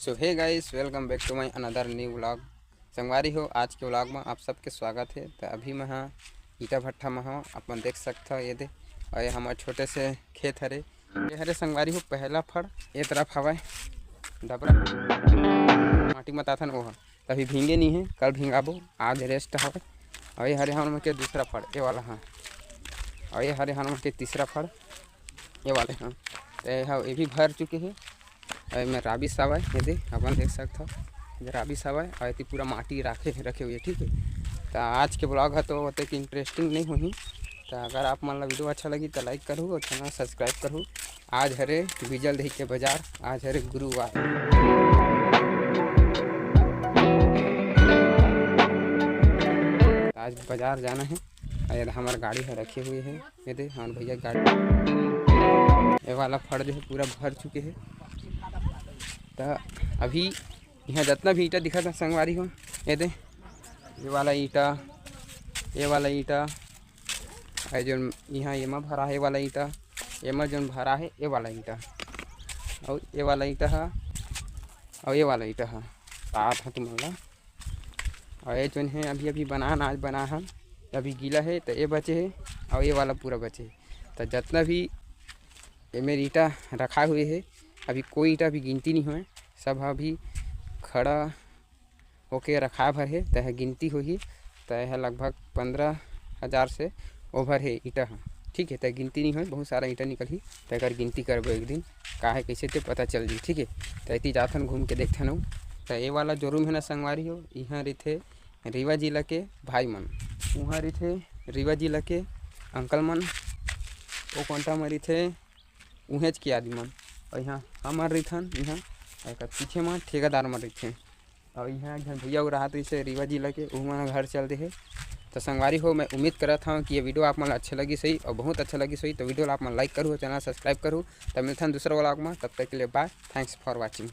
So hey guys, welcome back to my another new vlog. संगवारी हो, आज के व्लॉग में आप सबके स्वागत है। तो अभी मैं हाँ ईटा भट्ठा में हो, अपन देख सकते हो ये दे। और ये हमारे छोटे से खेत हरे, ये हरे संगवारी हो। पहला फड़ ये तरफ हवा डबरा माटी मत आथन वो तभी भींगे नहीं है, कल भींगाबो, आज रेस्ट हवा। और ये हरे हनुमान के दूसरा फड़ ये वाला हाँ, और ये हरे हनुमान के तीसरा फड़ ये वाले हाँ। तो हाँ ये भी भर चुके हैं। और मैं राबी सावा ये दे अपन देख सकते हो, राबी सावा और ये पूरा माटी रखे हुए ठीक है। तो आज के ब्लॉग है तो होते कि इंटरेस्टिंग नहीं हुई। तो अगर आप मान ला वीडियो अच्छा लगी तो लाइक करूँ और चैनल सब्सक्राइब करूँ। आज हरे बिजल दही के बाजार, आज हरे गुरुवार। आज बाजार जाना है। और हमारे गाड़ी है रखी हुई है, ये दे हमारे भैया गाड़ी। ये वाला फड़ जो है पूरा भर चुके हैं। तो अभी यहाँ जितना भी ईटा दिखा था संगवारी हो, ये दे ये वाला ईटा, ये वाला ईटा है जो यहाँ ये में भरा है, ये वाला ईटा ये में जो भरा है, ये वाला ईटा और ये वाला ईटा है और ये वाला ईटा है साथ है तुम्हारा। और ये जो है अभी अभी आज बना है, अभी गीला है तो ये बचे है और ये वाला पूरा बचे है। तो जितना भी ये मेरी ईटा रखा हुए है, अभी कोई ईटा भी गिनती नहीं हुए, सब अभी खड़ा होके रखा भर है। तो गिनती हुई तो यह लगभग 15,000 से ओवर है ईटा हाँ ठीक है। तो गिनती नहीं हुई, बहुत सारा ईटा निकली। तो अगर गिनती करबो एक दिन का है कैसे तो पता चल जी ठीक है। तो इतनी जाथन घूम के देखते न। तो ये वाला जो रूम है ना संगवारी हो, यहाँ रही रीवा जिला के भाई मन, वहाँ रही रीवा जिला के अंकल मन, वो कौनटा में रही उहेज के आदमी मन। और यहाँ हमार रहीथन, यहाँ एक पीछे में ठेकेदार में रही। और यहाँ भैया वो रहा इसे रीवा जिला के वहाँ घर चलते है। तो संगवारी हो, मैं उम्मीद करता हूँ कि ये वीडियो आप मन अच्छे लगी सही और बहुत अच्छा लगी सही। तो वीडियो आप मन लाइक करूँ, चैनल सब्सक्राइब करूँ। तब मिलते हैं दूसरा व्लॉग में, तब तक के लिए बाय, थैंक्स फॉर वॉचिंग।